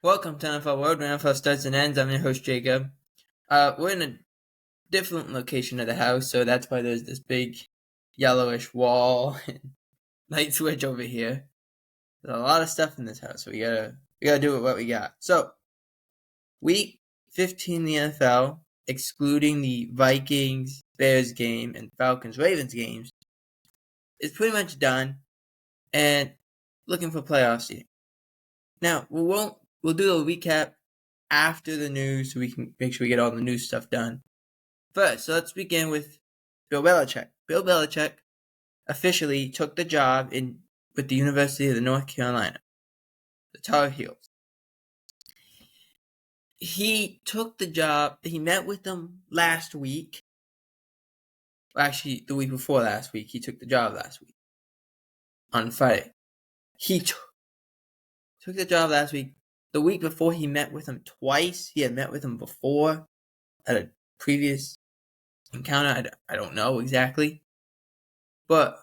Welcome to NFL World, where NFL starts and ends. I'm your host, Jacob. We're in a different location of the house, so that's why there's this big yellowish wall and light switch over here. There's a lot of stuff in this house, so we gotta do what we got. So, week 15 in the NFL, excluding the Vikings-Bears game and Falcons-Ravens games, is pretty much done, and looking for playoffs here. Now, we'll do a recap after the news so we can make sure we get all the news stuff done. First, so let's begin with Bill Belichick. Bill Belichick officially took the job with the University of North Carolina, the Tar Heels. He took the job. He met with them last week. Well, actually, the week before last week. He took the job last week on Friday. He took the job last week. The week before, he met with him twice. He had met with him before at a previous encounter. I don't know exactly. But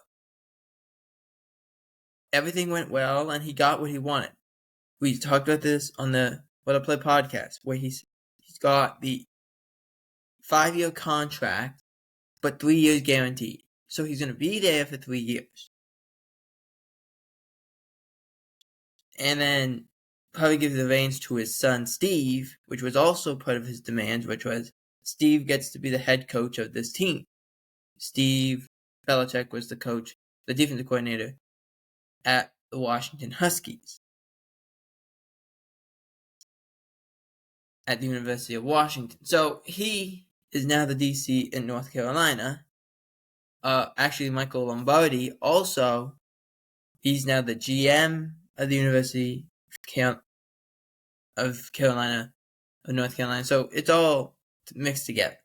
everything went well, and he got what he wanted. We talked about this on the What I Play podcast, where he's got the 5-year contract, but 3 years guaranteed. So he's going to be there for 3 years. And then probably give the reins to his son, Steve, which was also part of his demands, which was Steve gets to be the head coach of this team. Steve Belichick was the coach, the defensive coordinator at the Washington Huskies at the University of Washington. So he is now the DC in North Carolina. Actually, Michael Lombardi also, he's now the GM of the University of North Carolina. So it's all mixed together.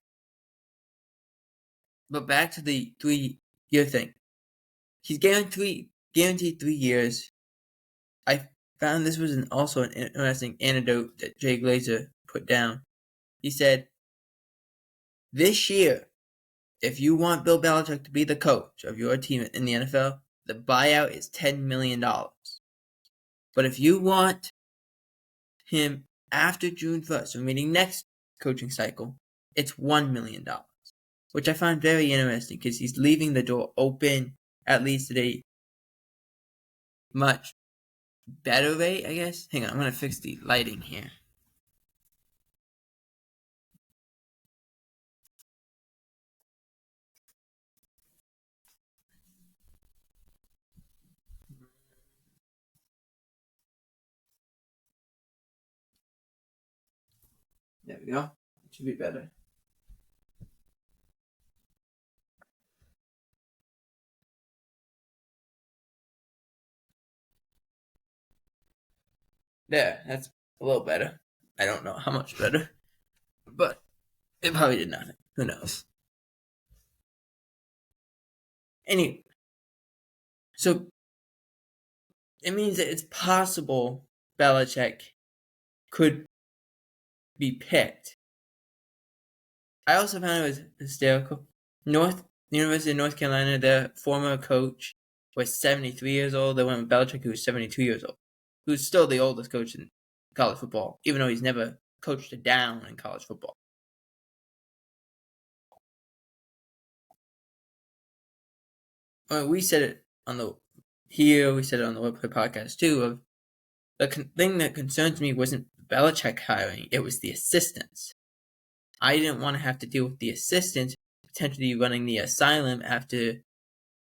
But back to the 3-year thing. He's guaranteed 3 years. I found this was also an interesting anecdote that Jay Glazer put down. He said, this year, if you want Bill Belichick to be the coach of your team in the NFL, the buyout is $10 million. But if you want him after June 1st, so meaning next coaching cycle, it's $1 million. Which I find very interesting because he's leaving the door open, at least at a much better rate, I guess. Hang on, I'm going to fix the lighting here. There we go. It should be better. There, that's a little better. I don't know how much better, but it probably did nothing. Who knows? Anyway, so it means that it's possible Belichick could be picked. I also found it was hysterical. University of North Carolina, their former coach was 73 years old. They went with Belichick, who was 72 years old, who's still the oldest coach in college football, even though he's never coached a down in college football. We said it on the Webplay podcast too. Of the thing that concerns me wasn't Belichick hiring; it was the assistants. I didn't want to have to deal with the assistants potentially running the asylum after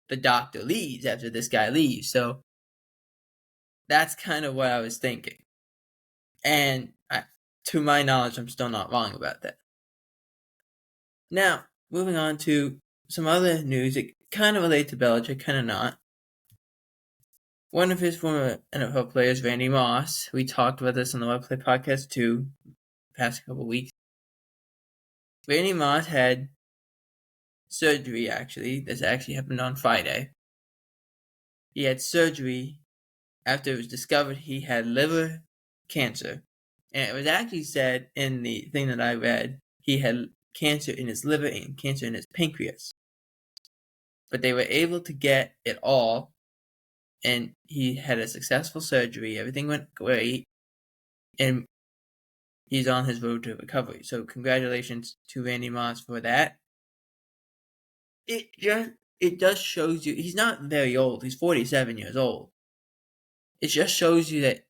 the doctor leaves, after this guy leaves. So that's kind of what I was thinking. And to my knowledge, I'm still not wrong about that. Now, moving on to some other news. It kind of relates to Belichick, kind of not. One of his former NFL players, Randy Moss, we talked about this on the Webplay podcast too, past couple of weeks. Randy Moss had surgery, actually. This actually happened on Friday. He had surgery after it was discovered he had liver cancer. And it was actually said in the thing that I read, he had cancer in his liver and cancer in his pancreas. But they were able to get it all, and he had a successful surgery. Everything went great. and he's on his road to recovery. So congratulations to Randy Moss for that. It just shows you he's not very old. He's 47 years old. It just shows you that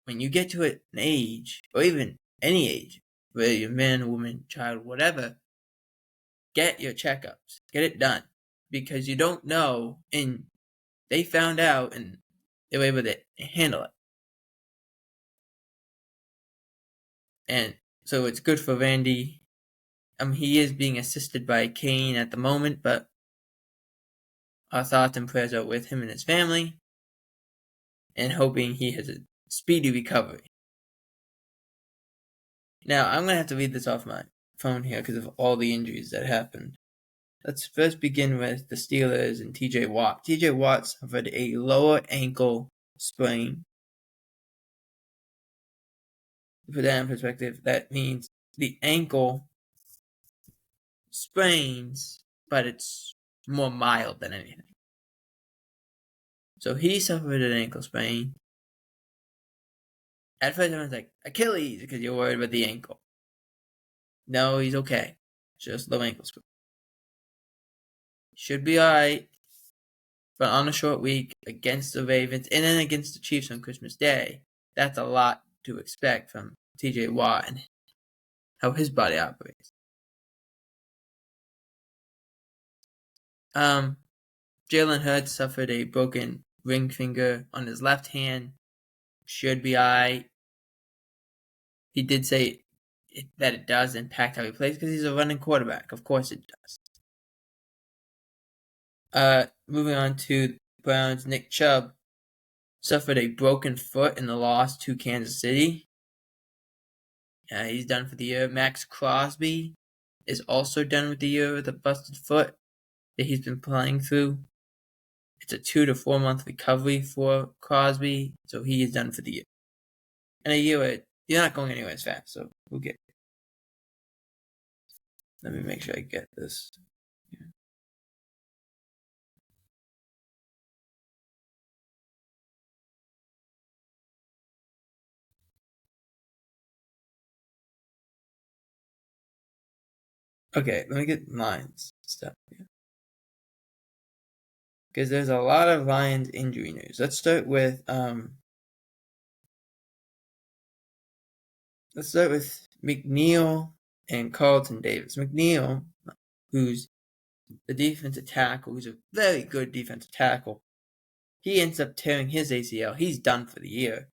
when you get to an age, or even any age, whether you're man, woman, child, whatever, get your checkups. Get it done. Because you don't know, and they found out, and they were able to handle it. And so it's good for Randy. He is being assisted by Kane at the moment, but our thoughts and prayers are with him and his family, and hoping he has a speedy recovery. Now, I'm going to have to read this off my phone here because of all the injuries that happened. Let's first begin with the Steelers and TJ Watt. TJ Watt suffered a lower ankle sprain. To put that in perspective, that means the ankle sprains, but it's more mild than anything. So he suffered an ankle sprain. At first, everyone's like, Achilles, because you're worried about the ankle. No, he's okay. Just low ankle sprain. Should be alright. But on a short week against the Ravens and then against the Chiefs on Christmas Day, that's a lot to expect from TJ Watt and how his body operates. Jalen Hurts suffered a broken ring finger on his left hand. Should be alright. He did say that it does impact how he plays because he's a running quarterback. Of course it does. Moving on to Browns, Nick Chubb suffered a broken foot in the loss to Kansas City. He's done for the year. Max Crosby is also done with the year with a busted foot that he's been playing through. It's a 2 to 4 month recovery for Crosby, so he is done for the year. And a year, you're not going anywhere as fast, so we'll get. Let me make sure I get this. Yeah. Okay, let me get Lions stuff here. Because there's a lot of Lions injury news. Let's start with McNeil and Carlton Davis. McNeil, who's the defensive tackle, who's a very good defensive tackle, he ends up tearing his ACL. He's done for the year.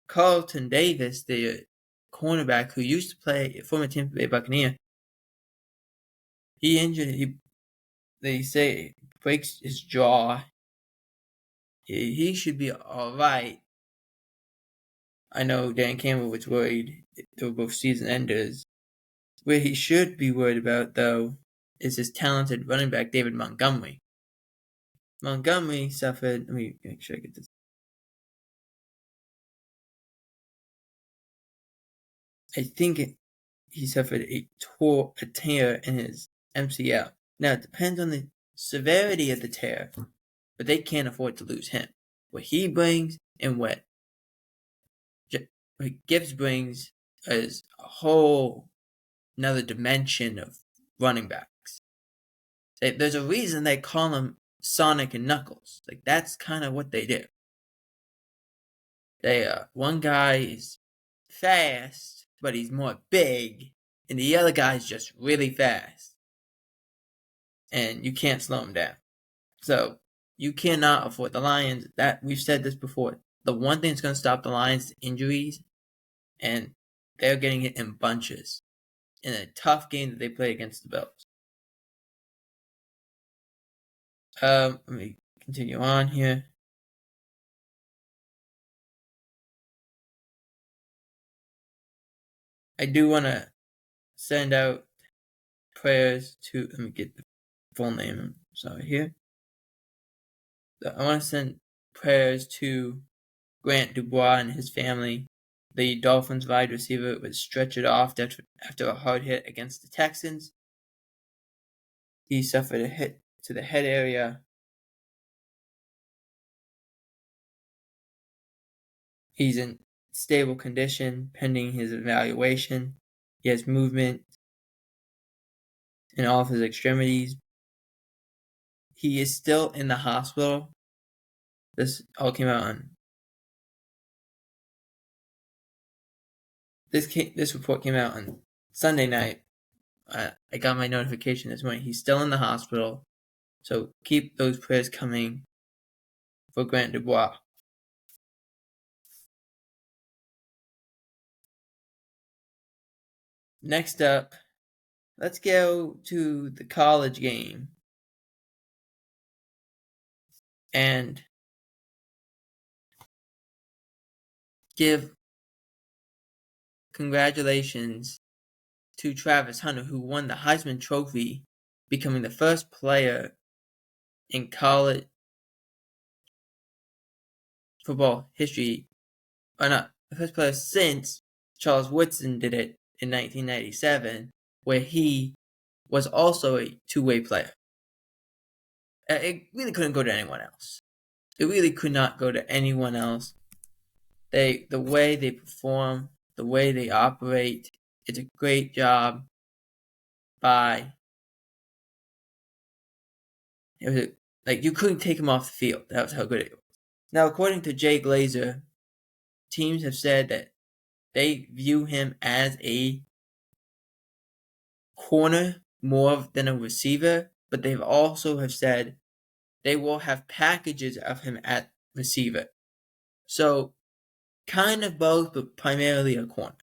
Carlton Davis, the cornerback who used to play former Tampa Bay Buccaneer, he injured. They say breaks his jaw. He should be all right. I know Dan Campbell was worried they were both season enders. Where he should be worried about, though, is his talented running back, David Montgomery. Montgomery suffered. Let me make sure I get this. I think he suffered a tear in his MCL. Now, it depends on the severity of the tear, but they can't afford to lose him. What he brings and what Gibbs brings is a whole another dimension of running backs. There's a reason they call him Sonic and Knuckles. Like, that's kind of what they do. One guy is fast, but he's more big, and the other guy's just really fast. And you can't slow him down. So you cannot afford the Lions. That we've said this before. The one thing that's going to stop the Lions is injuries, and they're getting it in bunches in a tough game that they play against the Bills. Let me continue on here. I do want to send out prayers to. Let me get the full name. Sorry here. I want to send prayers to Grant Dubois and his family. The Dolphins wide receiver was stretchered off after a hard hit against the Texans. He suffered a hit to the head area. He's in stable condition pending his evaluation. He has movement in all of his extremities. He is still in the hospital. This all came out on this report came out on Sunday night. I got my notification this morning. He's still in the hospital, so keep those prayers coming for Grant Dubois. Next up, let's go to the college game and give congratulations to Travis Hunter, who won the Heisman Trophy, becoming the first player in college football history, or not, the first player since Charles Woodson did it in 1997, where he was also a two-way player. It really couldn't go to anyone else. It really could not go to anyone else. The way they perform, the way they operate, it's a great job by. It was like you couldn't take him off the field. That was how good it was. Now, according to Jay Glazer, teams have said that they view him as a corner more than a receiver, but they've also have said they will have packages of him at receiver. So, kind of both, but primarily a corner.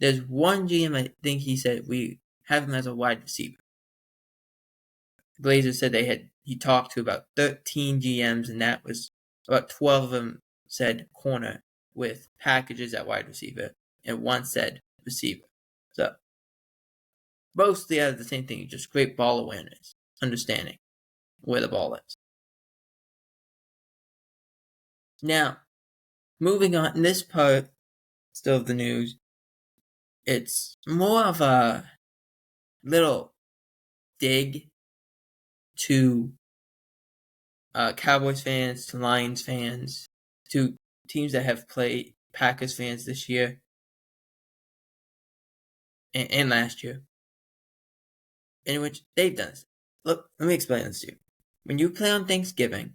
There's one GM, I think he said, we have him as a wide receiver. Glazer said he talked to about 13 GMs, and that was about 12 of them said corner with packages at wide receiver, and one said receiver. So, mostly out of the same thing, just great ball awareness, understanding where the ball is. Now, moving on, in this part, still of the news, it's more of a little dig to Cowboys fans, to Lions fans, to teams that have played Packers fans this year and last year, in which they've done this. Look, let me explain this to you. When you play on Thanksgiving,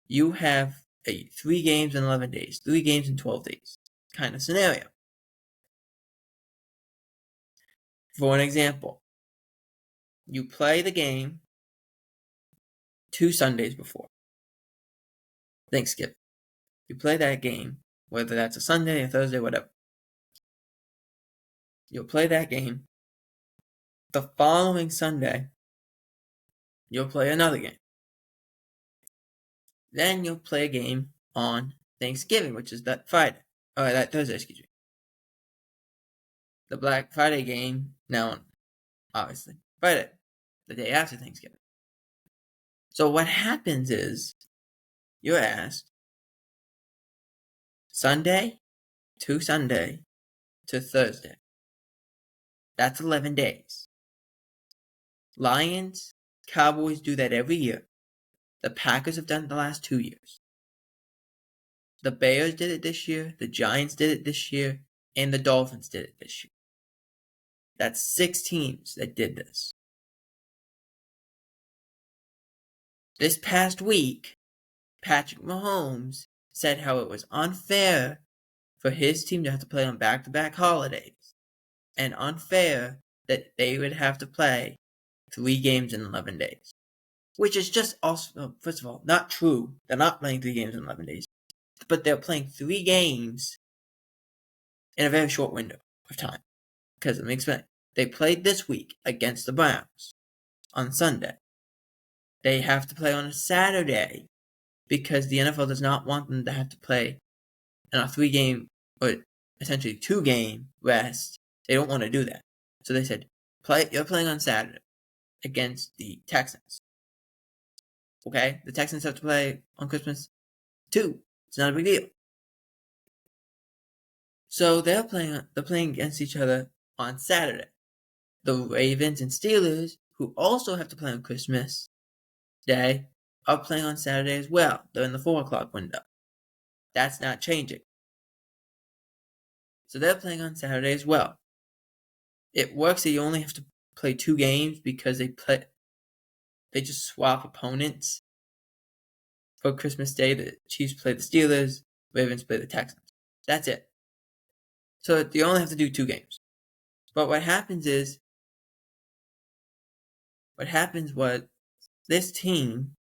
you have a 3 games in 11 days, 3 games in 12 days kind of scenario. For an example, you play the game 2 Sundays before Thanksgiving. You play that game, whether that's a Sunday, a Thursday, whatever. You'll play that game. The following Sunday, you'll play another game. Then you'll play a game on Thanksgiving, which is that Friday. Or that Thursday, excuse me. The Black Friday game, now, obviously, Friday, the day after Thanksgiving. So what happens is, you're asked, Sunday to Thursday. That's 11 days. Lions, Cowboys do that every year. The Packers have done it the last 2 years. The Bears did it this year, the Giants did it this year, and the Dolphins did it this year. That's 6 teams that did this. This past week, Patrick Mahomes said how it was unfair for his team to have to play on back-to-back holidays, and unfair that they would have to play 3 games in 11 days. Which is just also, first of all, not true. They're not playing 3 games in 11 days. But they're playing 3 games in a very short window of time. Because let me explain. They played this week against the Browns on Sunday. They have to play on a Saturday because the NFL does not want them to have to play in a 3-game, or essentially 2-game rest. They don't want to do that. So they said, you're playing on Saturday against the Texans. Okay? The Texans have to play on Christmas too. It's not a big deal. So they're playing against each other on Saturday. The Ravens and Steelers, who also have to play on Christmas Day, are playing on Saturday as well. They're in the 4 o'clock window. That's not changing. So they're playing on Saturday as well. It works that you only have to play 2 games because they just swap opponents. For Christmas Day, the Chiefs play the Steelers, Ravens play the Texans. That's it. So you only have to do 2 games. But what happens was this team,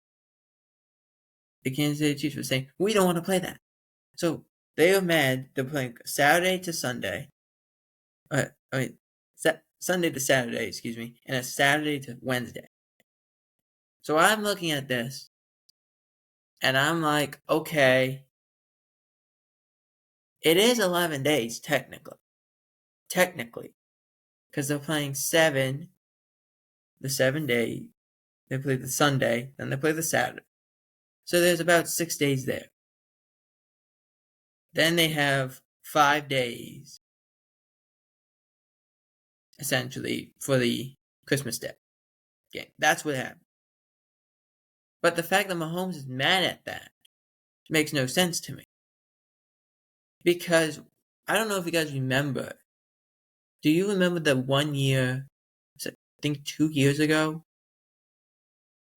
the Kansas City Chiefs, was saying, we don't want to play that. So they are mad. They're playing Saturday to Sunday. Sunday to Saturday, excuse me, and a Saturday to Wednesday. So I'm looking at this, and I'm like, okay, it is 11 days, technically, because they're playing 7, the 7 day, they play the Sunday, then they play the Saturday. So there's about 6 days there. Then they have 5 days, essentially, for the Christmas Day game. That's what happened. But the fact that Mahomes is mad at that makes no sense to me. Because I don't know if you guys remember. Do you remember the 1 year, I think 2 years ago,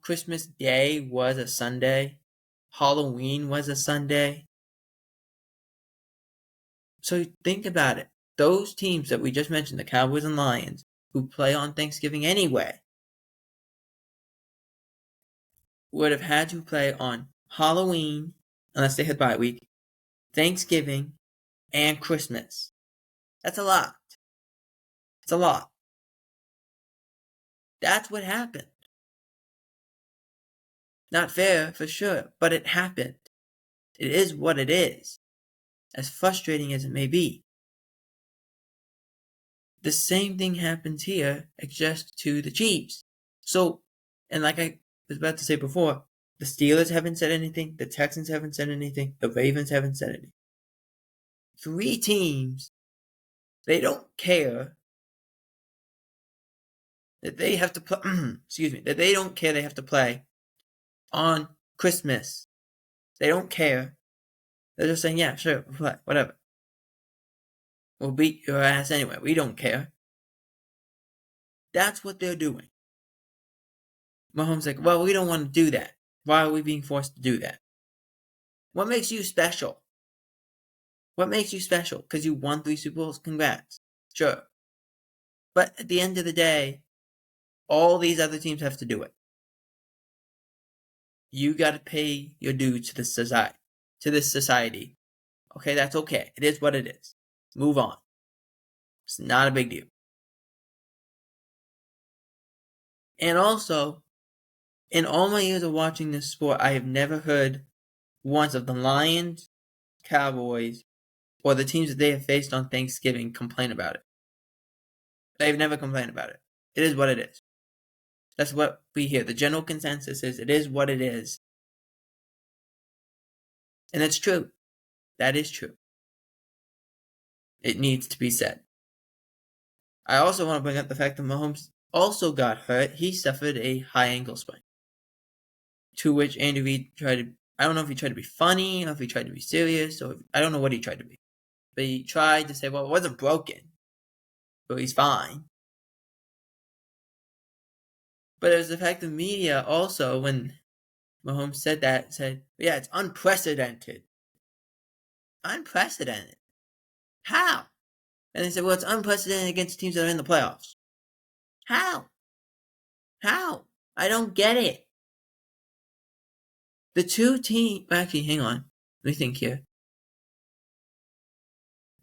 Christmas Day was a Sunday, Halloween was a Sunday? So think about it. Those teams that we just mentioned, the Cowboys and Lions, who play on Thanksgiving anyway, would have had to play on Halloween, unless they had bye week, Thanksgiving, and Christmas. That's a lot. It's a lot. That's what happened. Not fair, for sure, but it happened. It is what it is, as frustrating as it may be. The same thing happens here, just to the Chiefs. So, and like I was about to say before, the Steelers haven't said anything, the Texans haven't said anything, the Ravens haven't said anything. 3 teams, they don't care that they have to play, that they don't care they have to play on Christmas. They don't care. They're just saying, yeah, sure, we'll play, whatever. We'll beat your ass anyway. We don't care. That's what they're doing. Mahomes like, well, we don't want to do that. Why are we being forced to do that? What makes you special? What makes you special? Because you won 3 Super Bowls? Congrats. Sure. But at the end of the day, all these other teams have to do it. You got to pay your due to this society. Okay, that's okay. It is what it is. Move on. It's not a big deal. And also, in all my years of watching this sport, I have never heard once of the Lions, Cowboys, or the teams that they have faced on Thanksgiving complain about it. They've never complained about it. It is what it is. That's what we hear. The general consensus is it is what it is. And it's true. That is true. It needs to be said. I also want to bring up the fact that Mahomes also got hurt. He suffered a high ankle sprain. To which Andy Reid I don't know if he tried to be funny, or if he tried to be serious, or I don't know what he tried to be. But he tried to say, well, it wasn't broken, so he's fine. But it was the fact the media also, when Mahomes said that, said, yeah, it's unprecedented. Unprecedented? How? And they said, well, it's unprecedented against teams that are in the playoffs. How? I don't get it. The 2 teams... Actually, hang on. Let me think here.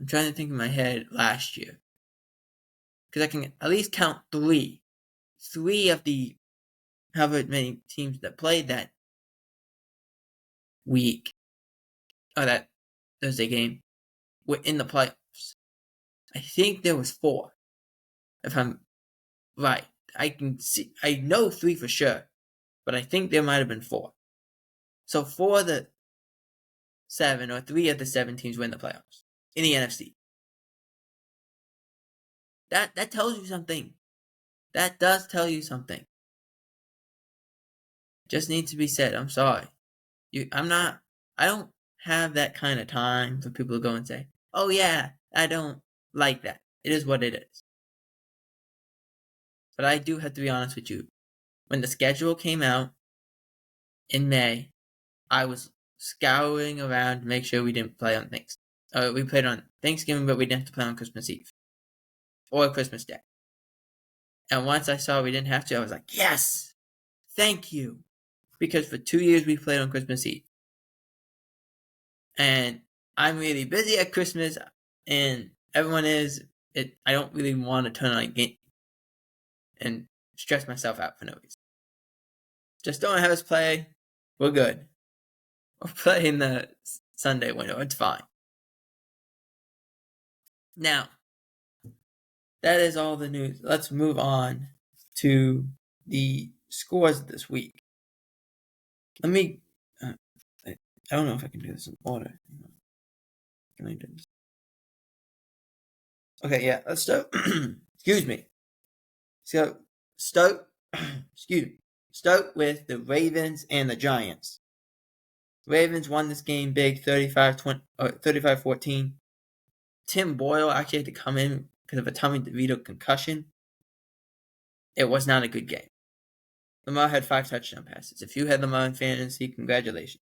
I'm trying to think in my head last year. Because I can at least count 3. 3 of the however many teams that played that week, or that Thursday game, were in the playoffs. I think there was 4, if I'm right. I know 3 for sure, but I think there might have been 4. So 4 of the 7, or 3 of the 7 teams win the playoffs in the NFC. That tells you something. That does tell you something. Just needs to be said. I'm sorry. I don't have that kind of time for people to go and say, oh yeah, I don't like that. It is what it is. But I do have to be honest with you. When the schedule came out in May, I was scouring around to make sure we didn't play on Thanksgiving. We played on Thanksgiving, but we didn't have to play on Christmas Eve or Christmas Day. And once I saw we didn't have to, I was like, yes, thank you. Because for 2 years we played on Christmas Eve. And I'm really busy at Christmas, and everyone is. I don't really want to turn on a game and stress myself out for no reason. Just don't have us play. We're good. We'll play in the Sunday window. It's fine. Now, that is all the news. Let's move on to the scores this week. Let me. I don't know if I can do this in order. Can I do this? Okay, yeah. Let's start. Excuse me. So start with the Ravens and the Giants. Ravens won this game big, 35-14. Tim Boyle actually had to come in because of a Tommy DeVito concussion. It was not a good game. Lamar had 5 touchdown passes. If you had Lamar in fantasy, congratulations.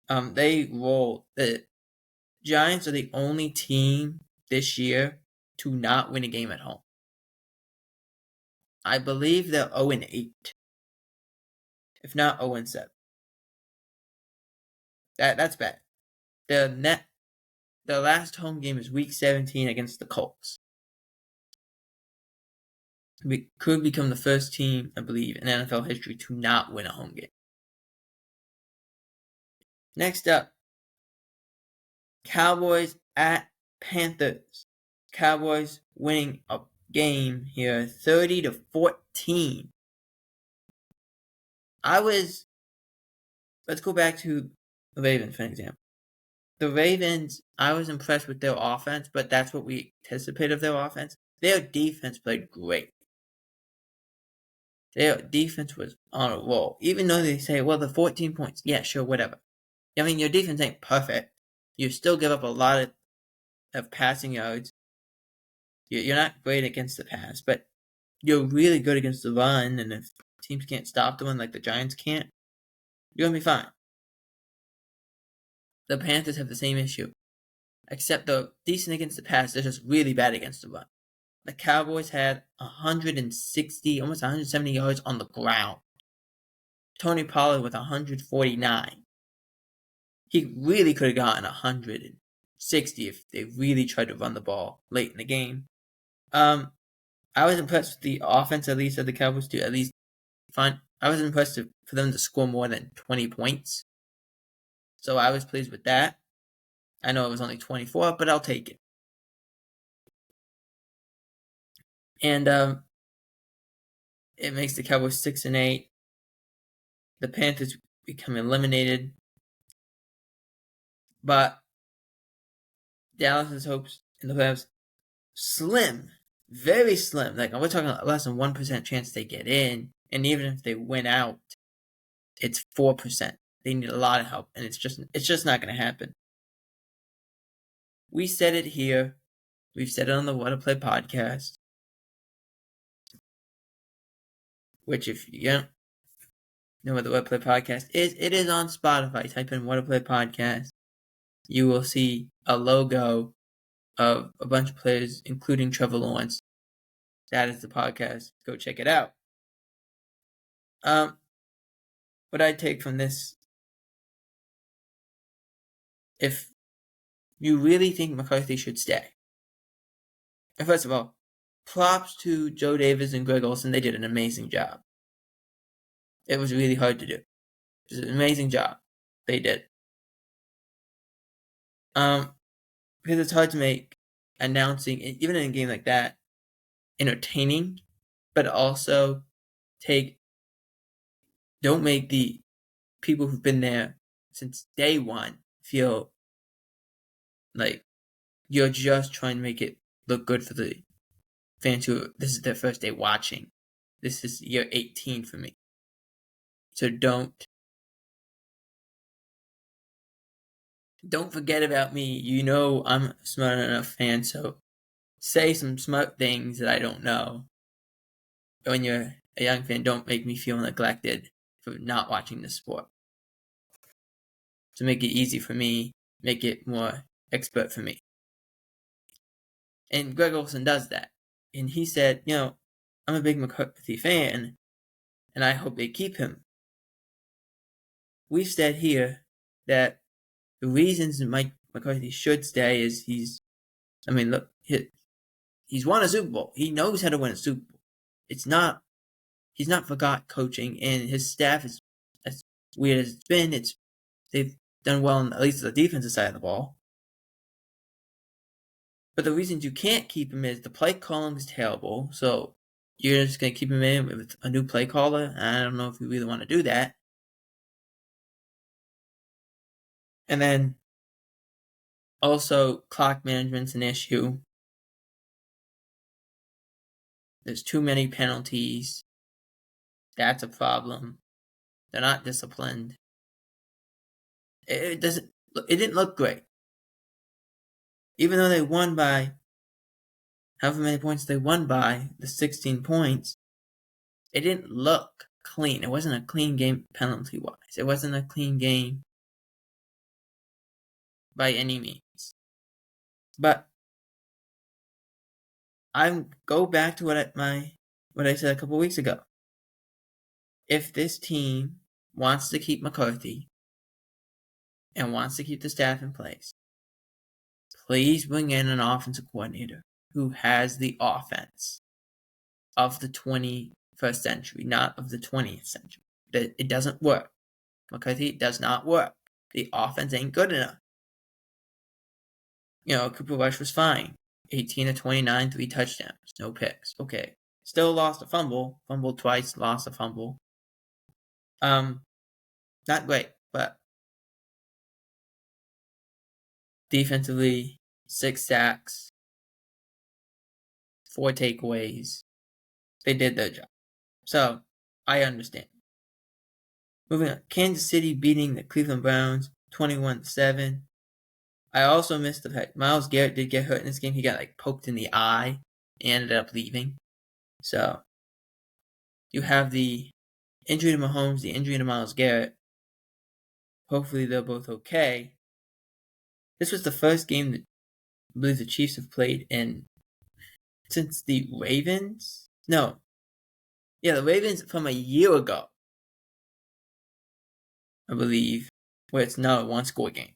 They rolled. The Giants are the only team this year to not win a game at home. I believe they're 0-8. If not 0-7. That's bad. The last home game is Week 17 against the Colts. We could become the first team, I believe, in NFL history to not win a home game. Next up, Cowboys at Panthers. Cowboys winning a game here, 30-14. Let's go back to the Ravens for an example. The Ravens, I was impressed with their offense, but that's what we anticipate of their offense. Their defense played great. Their defense was on a roll. Even though they say, well, the 14 points, yeah, sure, whatever. I mean, your defense ain't perfect. You still give up a lot of passing yards. You're not great against the pass, but you're really good against the run, and if teams can't stop the run like the Giants can't, you're going to be fine. The Panthers have the same issue, except they're decent against the pass. They're just really bad against the run. The Cowboys had 160, almost 170 yards on the ground. Tony Pollard with 149. He really could have gotten 160 if they really tried to run the ball late in the game. I was impressed with the offense, at least, of the Cowboys to at least find. I was impressed for them to score more than 20 points. So I was pleased with that. I know it was only 24, but I'll take it. And it makes the Cowboys 6-8. The Panthers become eliminated. But Dallas's hopes in the playoffs slim, very slim. Like we're talking less than 1% chance they get in, and even if they win out, it's 4%. They need a lot of help, and it's just not going to happen. We said it here. We've said it on the What to Play podcast, which if you don't know what the What to Play podcast is, it is on Spotify. Type in What to Play podcast. You will see a logo of a bunch of players, including Trevor Lawrence. That is the podcast. Go check it out. What I take from this, if you really think McCarthy should stay, and first of all, props to Joe Davis and Greg Olsen. They did an amazing job. It was really hard to do. It was an amazing job. They did. Because it's hard to make announcing, even in a game like that, entertaining, but also don't make the people who've been there since day one feel like you're just trying to make it look good for the fans who this is their first day watching. This is year 18 for me. So don't Don't forget about me. You know I'm a smart enough fan, so say some smart things that I don't know. When you're a young fan, don't make me feel neglected for not watching the sport. To make it easy for me, make it more expert for me. And Greg Olson does that. And he said, I'm a big McCarthy fan, and I hope they keep him. We've said here that the reasons Mike McCarthy should stay is he's won a Super Bowl. He knows how to win a Super Bowl. He's not forgot coaching, and his staff is, as weird as it's been, they've done well on at least the defensive side of the ball. But the reasons you can't keep him is the play calling is terrible, so you're just going to keep him in with a new play caller. I don't know if you really want to do that. And then also clock management's an issue. There's too many penalties. That's a problem. They're not disciplined. It didn't look great. Even though they won by however many points they won by, the 16 points, it didn't look clean. It wasn't a clean game penalty-wise. It wasn't a clean game by any means. But I go back to what I said a couple weeks ago. If this team wants to keep McCarthy and wants to keep the staff in place, please bring in an offensive coordinator who has the offense of the 21st century, not of the 20th century. It doesn't work. McCarthy does not work. The offense ain't good enough. Cooper Rush was fine. 18 of 29, 3 touchdowns, no picks. Okay. Still lost a fumble. Fumbled twice, lost a fumble. Not great, but defensively, 6 sacks, 4 takeaways. They did their job. So, I understand. Moving on. Kansas City beating the Cleveland Browns 21-7. I also missed the fact Myles Garrett did get hurt in this game. He got poked in the eye and ended up leaving. So, you have the injury to Mahomes, the injury to Myles Garrett. Hopefully they're both okay. This was the first game that I believe the Chiefs have played since the Ravens. No. Yeah, the Ravens from a year ago, I believe, where it's now a one-score game.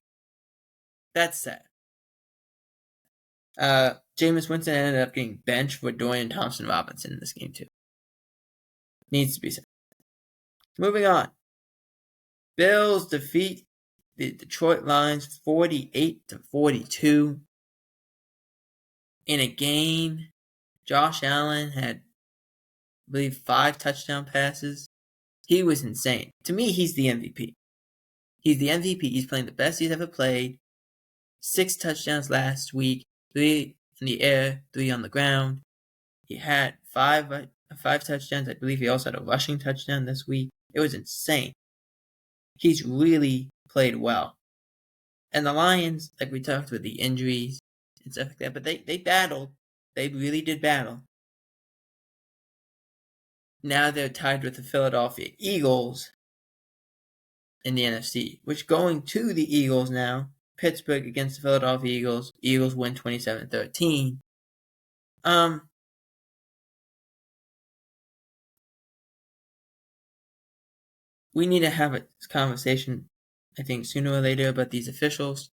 That's sad. Jameis Winston ended up getting benched for Dorian Thompson-Robinson in this game too. Needs to be said. Moving on. Bills defeat the Detroit Lions 48-42 in a game. Josh Allen had, I believe, 5 touchdown passes. He was insane. To me, he's the MVP. He's the MVP. He's playing the best he's ever played. 6 touchdowns last week, 3 in the air, 3 on the ground. He had 5 touchdowns. I believe he also had a rushing touchdown this week. It was insane. He's really played well. And the Lions, like we talked with the injuries and stuff like that, but they battled. They really did battle. Now they're tied with the Philadelphia Eagles in the NFC, which going to the Eagles now. Pittsburgh against the Philadelphia Eagles. Eagles win 27-13. We need to have a conversation, I think, sooner or later about these officials.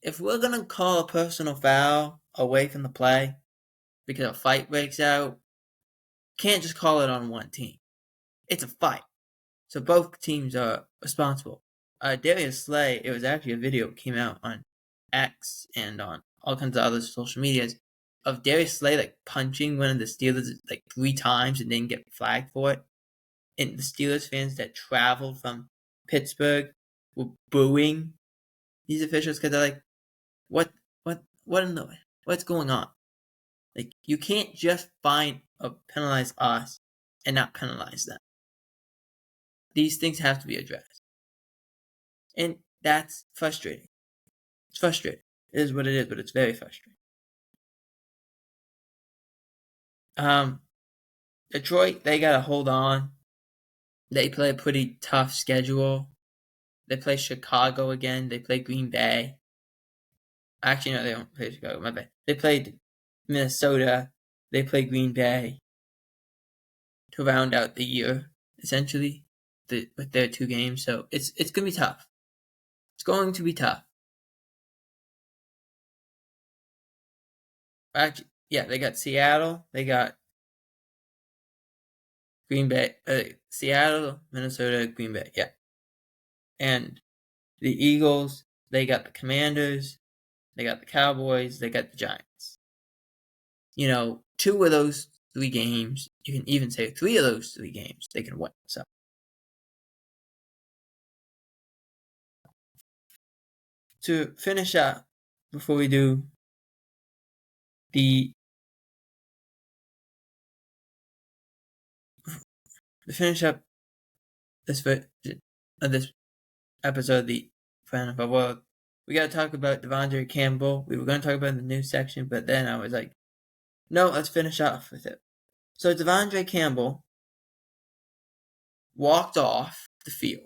If we're going to call a personal foul away from the play because a fight breaks out, can't just call it on one team. It's a fight. So both teams are responsible. Darius Slay, it was actually a video that came out on X and on all kinds of other social medias of Darius Slay punching one of the Steelers 3 times and didn't get flagged for it. And the Steelers fans that traveled from Pittsburgh were booing these officials because they're what's going on? You can't just fine or penalize us and not penalize them. These things have to be addressed. And That's frustrating. It's frustrating. It is what it is, but it's very frustrating. Detroit, they got to hold on. They play a pretty tough schedule. They play Chicago again. They play Green Bay. Actually, no, they don't play Chicago. My bad. They played Minnesota. They play Green Bay to round out the year, essentially, with their 2 games. So it's going to be tough. It's going to be tough. Actually, yeah, they got Seattle. They got Green Bay. Seattle, Minnesota, Green Bay. Yeah. And the Eagles, they got the Commanders. They got the Cowboys. They got the Giants. 2 of those 3 games, you can even say 3 of those 3 games, they can win. So to finish up, before we do to finish up this episode of the NFL World, we got to talk about Devondre Campbell. We were going to talk about it in the news section, but then I was like, no, let's finish off with it. So Devondre Campbell walked off the field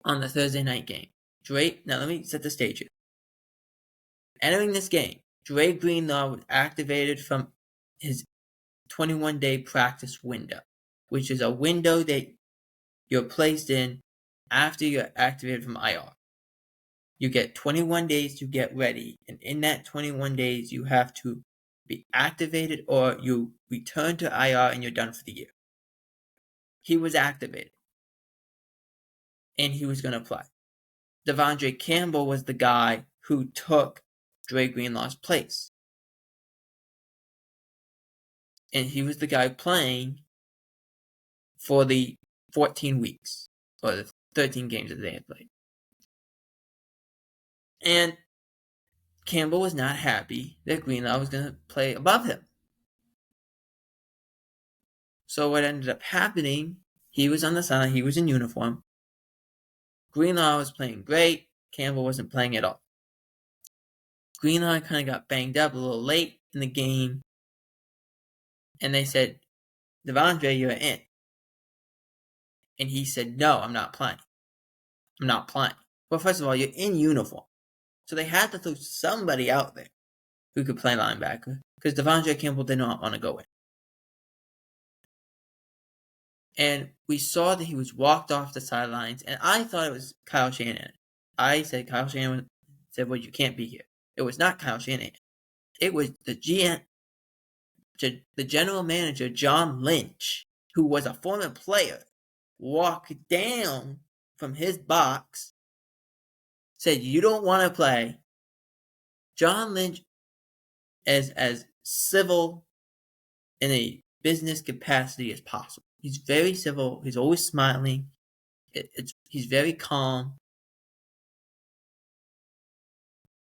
on the Thursday night game. Now let me set the stage here. Entering this game, Dre Greenlaw was activated from his 21-day practice window, which is a window that you're placed in after you're activated from IR. You get 21 days to get ready, and in that 21 days, you have to be activated or you return to IR and you're done for the year. He was activated, and he was going to play. Devondre Campbell was the guy who took Dre Greenlaw's place. And he was the guy playing for the 14 weeks, or the 13 games that they had played. And Campbell was not happy that Greenlaw was going to play above him. So what ended up happening, he was on the sideline, he was in uniform. Greenlaw was playing great, Campbell wasn't playing at all. Greenlaw kind of got banged up a little late in the game, and they said, Devondre, you're in. And he said, no, I'm not playing. I'm not playing. Well, first of all, you're in uniform. So they had to throw somebody out there who could play linebacker, because Devondre Campbell did not want to go in. And we saw that he was walked off the sidelines, and I thought it was Kyle Shanahan. I said Kyle Shanahan said, well, you can't be here. It was not Kyle Shanahan. It was the general manager, John Lynch, who was a former player, walked down from his box, said, you don't want to play. John Lynch, as civil in a business capacity as possible. He's very civil. He's always smiling. He's very calm.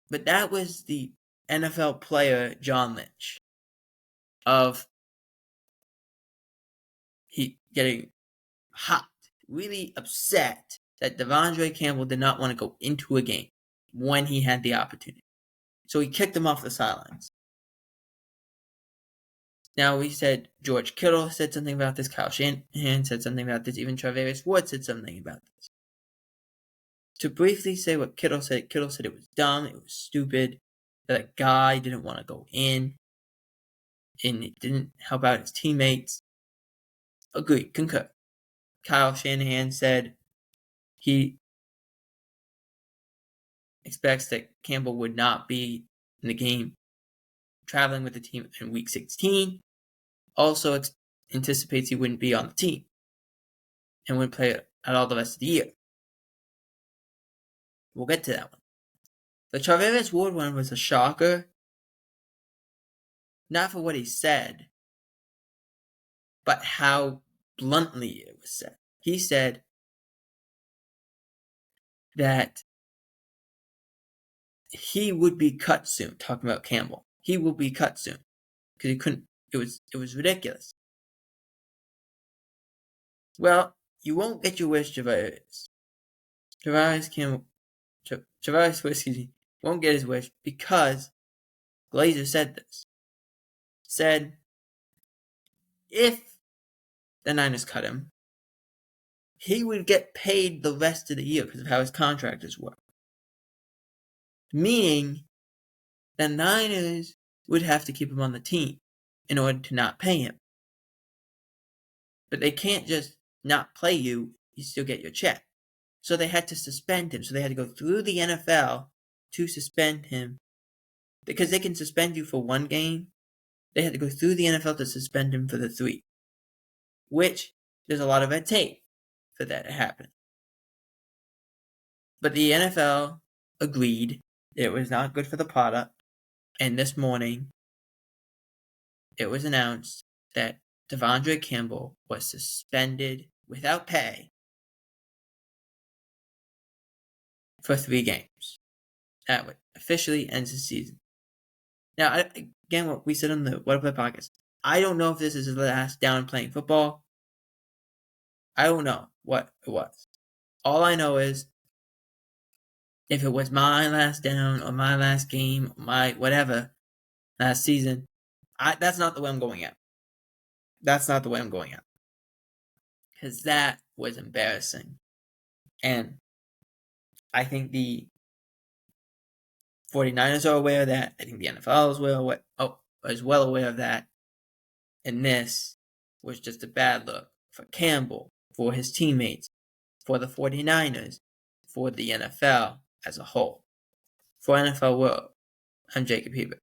But that was the NFL player, John Lynch, of he getting hot, really upset that Devondre Campbell did not want to go into a game when he had the opportunity. So he kicked him off the sidelines. Now, we said George Kittle said something about this. Kyle Shanahan said something about this. Even Travis Ward said something about this. To briefly say what Kittle said it was dumb, it was stupid, that a guy didn't want to go in, and it didn't help out his teammates. Agreed, concur. Kyle Shanahan said he expects that Campbell would not be in the game traveling with the team in week 16. Also anticipates he wouldn't be on the team and wouldn't play at all the rest of the year. We'll get to that one. The Travis Ward one was a shocker. Not for what he said, but how bluntly it was said. He said that he would be cut soon, talking about Campbell. He will be cut soon. Because he couldn't, it was ridiculous. Well, you won't get your wish, Travis. Tavares won't get his wish because Glazer said this. Said if the Niners cut him, he would get paid the rest of the year because of how his contract is worked. Meaning, the Niners would have to keep him on the team in order to not pay him. But they can't just not play you, you still get your check. So they had to suspend him. So they had to go through the NFL to suspend him. Because they can suspend you for one game, they had to go through the NFL to suspend him for the 3. Which, there's a lot of red tape for that to happen. But the NFL agreed it was not good for the product. And this morning, it was announced that Devondre Campbell was suspended without pay for 3 games. That officially ends the season. Now, again, what we said on the What Up podcast, I don't know if this is his last down playing football. I don't know what it was. All I know is if it was my last down or my last game, my whatever, last season, that's not the way I'm going out. That's not the way I'm going out. Because that was embarrassing. And I think the 49ers are aware of that. I think the NFL is well aware of that. And this was just a bad look for Campbell, for his teammates, for the 49ers, for the NFL as a whole. For NFL World, I'm Jacob Hebert.